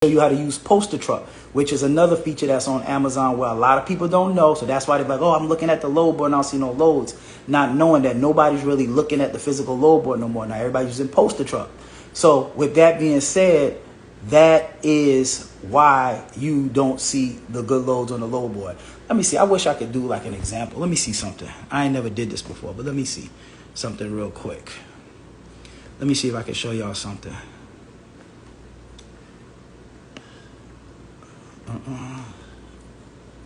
you how to use poster truck, which is another feature that's on Amazon where a lot of people don't know. So that's why they're like, oh, I'm looking at the load board and I don't see no loads, not knowing that nobody's really looking at the physical load board no more. Now everybody's using poster truck. So with that being said, that is why you don't see the good loads on the load board. Let me see. I wish I could do like an example. Let me see something. I ain't never did this before, but let me see something real quick. Let me see if I can show y'all something.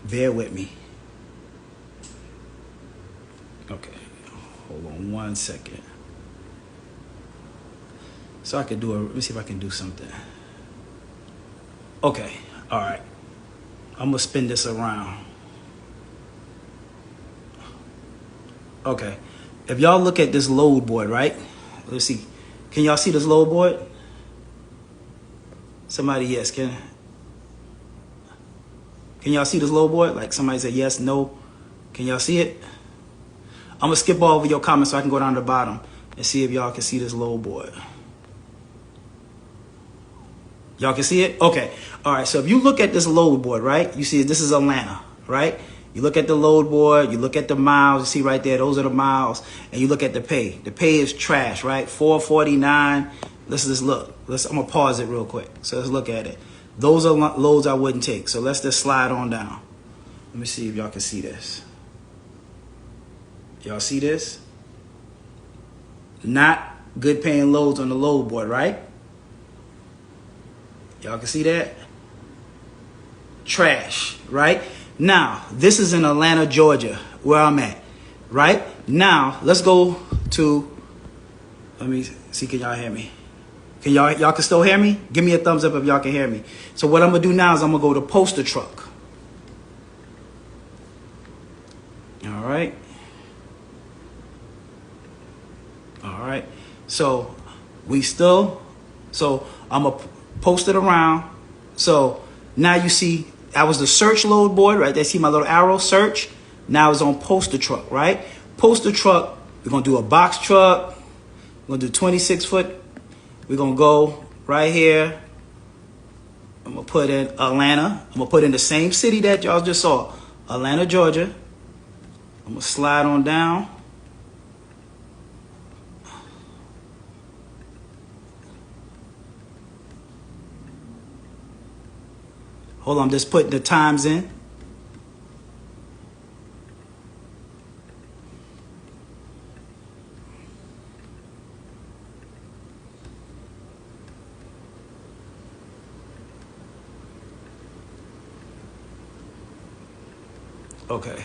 Bear with me. Okay, hold on 1 second. So I could do let me see if I can do something. Okay, all right. I'm gonna spin this around. Okay, if y'all look at this load board, right? Let's see. Can y'all see this load board? Somebody, yes, can y'all see this load board? Like somebody said yes, no. Can y'all see it? I'm gonna skip over your comments so I can go down to the bottom and see if y'all can see this load board. Y'all can see it? Okay. All right. So if you look at this load board, right? You see this is Atlanta, right? You look at the load board, you look at the miles, you see right there, those are the miles, and you look at the pay. The pay is trash, right? $4.49. Let's just look. I'm gonna pause it real quick. So let's look at it. Those are loads I wouldn't take. So let's just slide on down. Let me see if y'all can see this. Y'all see this? Not good paying loads on the load board, right? Y'all can see that? Trash, right? Now, this is in Atlanta, Georgia, where I'm at, right? Now, let's go to, let me see, can y'all hear me? Can y'all can still hear me? Give me a thumbs up if y'all can hear me. So what I'm gonna do now is I'm gonna go to poster truck. All right. All right. So I'm gonna post it around. So now you see, that was the search load board, right? They see my little arrow search. Now it's on poster truck, right? Poster truck, we're gonna do a box truck. We're gonna do 26 foot. We're gonna go right here. I'm gonna put in Atlanta. I'm gonna put in the same city that y'all just saw, Atlanta, Georgia. I'm gonna slide on down. Hold on, I'm just putting the times in. Okay.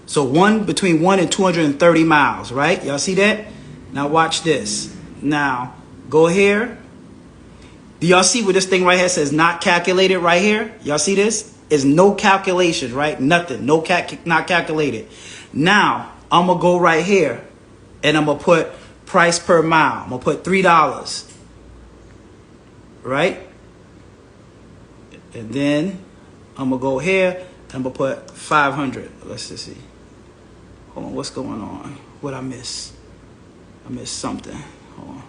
So between 1 and 230 miles, right? Y'all see that? Now watch this. Now go here. Do y'all see where this thing right here says not calculated right here? Y'all see this? It's no calculations, right? Nothing. Not calculated. Now I'm gonna go right here and I'm gonna put price per mile. I'm gonna put $3. Right? And then I'm gonna go here and I'm gonna put 500. Let's just see. Hold on, what's going on? What I miss? I missed something. Hold on.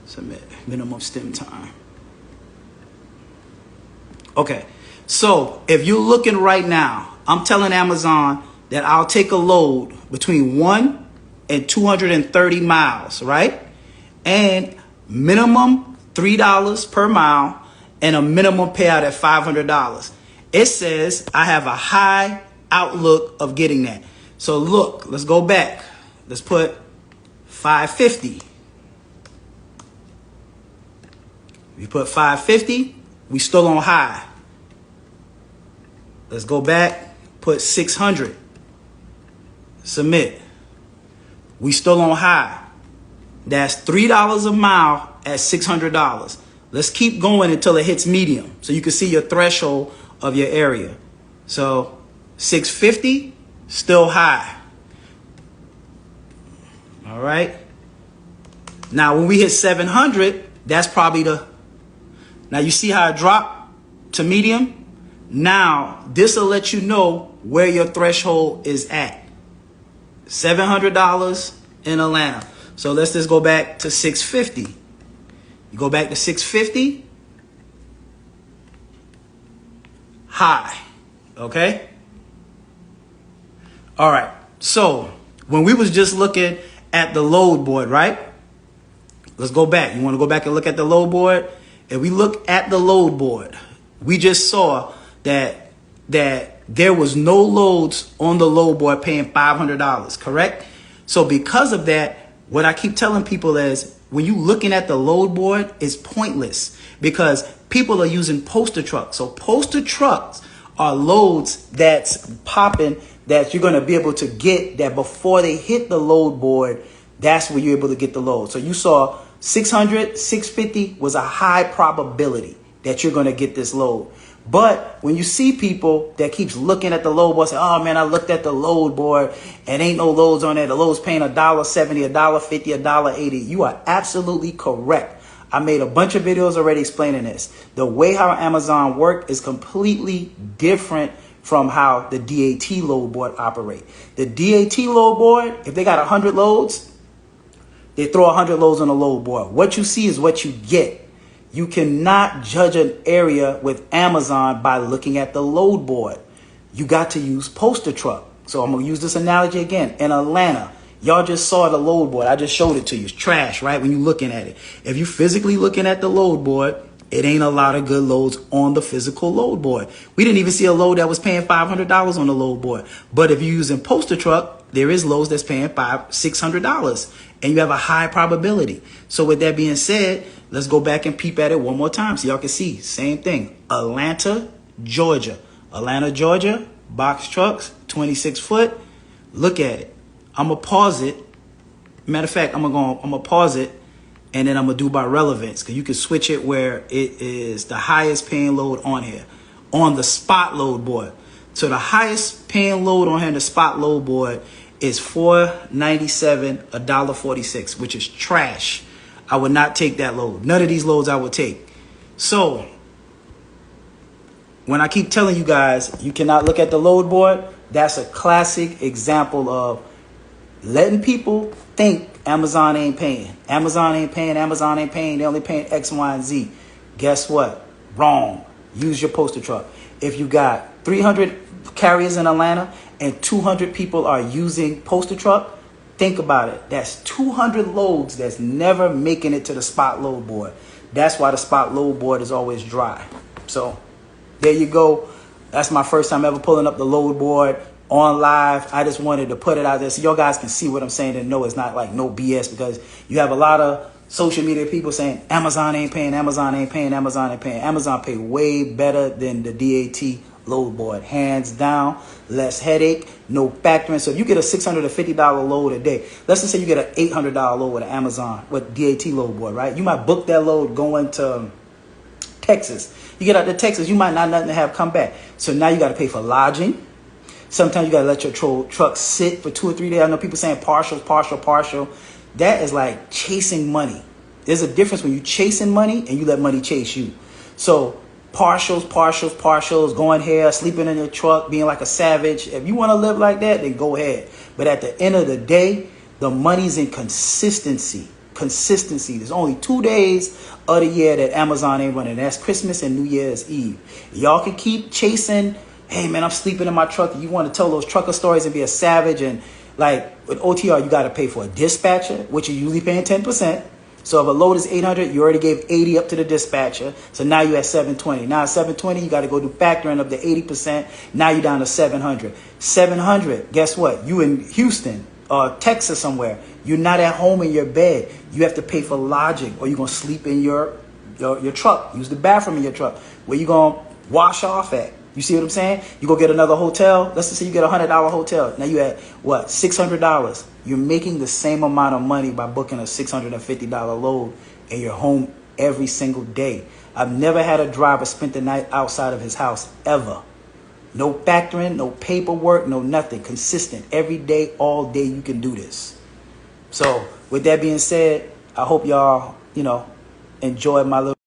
Submit minimum stem time. Okay, so if you're looking right now, I'm telling Amazon that I'll take a load between 1 and 230 miles, right? And minimum $3 per mile and a minimum payout at $500. It says I have a high outlook of getting that. So look, let's go back. Let's put 550. We put 550, we still on high. Let's go back, put 600. Submit. We still on high. That's $3 a mile at $600. Let's keep going until it hits medium so you can see your threshold of your area. So 650, still high. All right. Now when we hit 700, that's probably now you see how it dropped to medium? Now this will let you know where your threshold is at. $700 in Atlanta. So let's just go back to 650. You go back to 650, high, okay? All right, so when we was just looking at the load board, right? Let's go back. You want to go back and look at the load board? If we look at the load board, we just saw that there was no loads on the load board paying $500, correct? So because of that, what I keep telling people is when you looking at the load board, it's pointless because people are using poster trucks. So poster trucks are loads that's popping that you're going to be able to get that before they hit the load board. That's where you're able to get the load. So you saw 600, 650 was a high probability that you're going to get this load. But when you see people that keeps looking at the load board, say, oh man, I looked at the load board and ain't no loads on there. The load's paying $1.70, $1.50, $1.80. You are absolutely correct. I made a bunch of videos already explaining this. The way how Amazon work is completely different from how the DAT load board operate. The DAT load board, if they got 100 loads, they throw 100 loads on the load board. What you see is what you get. You cannot judge an area with Amazon by looking at the load board. You got to use poster truck. So I'm going to use this analogy again. In Atlanta, y'all just saw the load board. I just showed it to you. It's trash, right? When you're looking at it. If you're physically looking at the load board, it ain't a lot of good loads on the physical load board. We didn't even see a load that was paying $500 on the load board. But if you're using poster truck, there is loads that's paying $500, $600. And you have a high probability. So with that being said, let's go back and peep at it one more time so y'all can see. Same thing. Atlanta, Georgia. Atlanta, Georgia, box trucks, 26 foot. Look at it. I'm going to pause it. Matter of fact, I'm going to pause it and then I'm going to do by relevance because you can switch it where it is the highest paying load on here on the spot load board. So the highest paying load on here in the spot load board is $4.97, $1.46, which is trash. I would not take that load. None of these loads I would take. So when I keep telling you guys, you cannot look at the load board, that's a classic example of letting people think Amazon ain't paying. Amazon ain't paying. Amazon ain't paying. They only paying X, Y, and Z. Guess what? Wrong. Use your poster truck. If you got 300 carriers in Atlanta and 200 people are using poster truck, think about it. That's 200 loads that's never making it to the spot load board. That's why the spot load board is always dry. So there you go. That's my first time ever pulling up the load board on live. I just wanted to put it out there so you guys can see what I'm saying and know it's not like no BS, because you have a lot of social media people saying Amazon ain't paying, Amazon ain't paying, Amazon ain't paying. Amazon pay way better than the DAT load board, hands down. Less headache, no factoring. So if you get a $650 load a day, let's just say you get an $800 load with an Amazon with DAT load board, right? You might book that load going to Texas. You get out to Texas, you might not nothing to have come back. So now you got to pay for lodging. Sometimes you got to let your truck sit for 2 or 3 days. I know people saying partial. That is like chasing money. There's a difference when you chasing money and you let money chase you. So partials, going here, sleeping in your truck, being like a savage. If you want to live like that, then go ahead. But at the end of the day, the money's in consistency. There's only 2 days of the year that Amazon ain't running. That's Christmas and New Year's Eve. Y'all can keep chasing. Hey man, I'm sleeping in my truck. You want to tell those trucker stories and be a savage. And like with OTR, you got to pay for a dispatcher, which you're usually paying 10%. So if a load is 800, you already gave 80 up to the dispatcher. So now you're at 720. Now at 720, you got to go do factoring up to 80%. Now you're down to 700. 700, guess what? You in Houston or Texas somewhere. You're not at home in your bed. You have to pay for lodging, or you're going to sleep in your truck. Use the bathroom in your truck. Where you going to wash off at? You see what I'm saying? You go get another hotel. Let's just say you get a $100 hotel. Now you at what? $600. You're making the same amount of money by booking a $650 load, and you're home every single day. I've never had a driver spend the night outside of his house ever. No factoring, no paperwork, no nothing. Consistent. Every day, all day, you can do this. So with that being said, I hope y'all, enjoy my little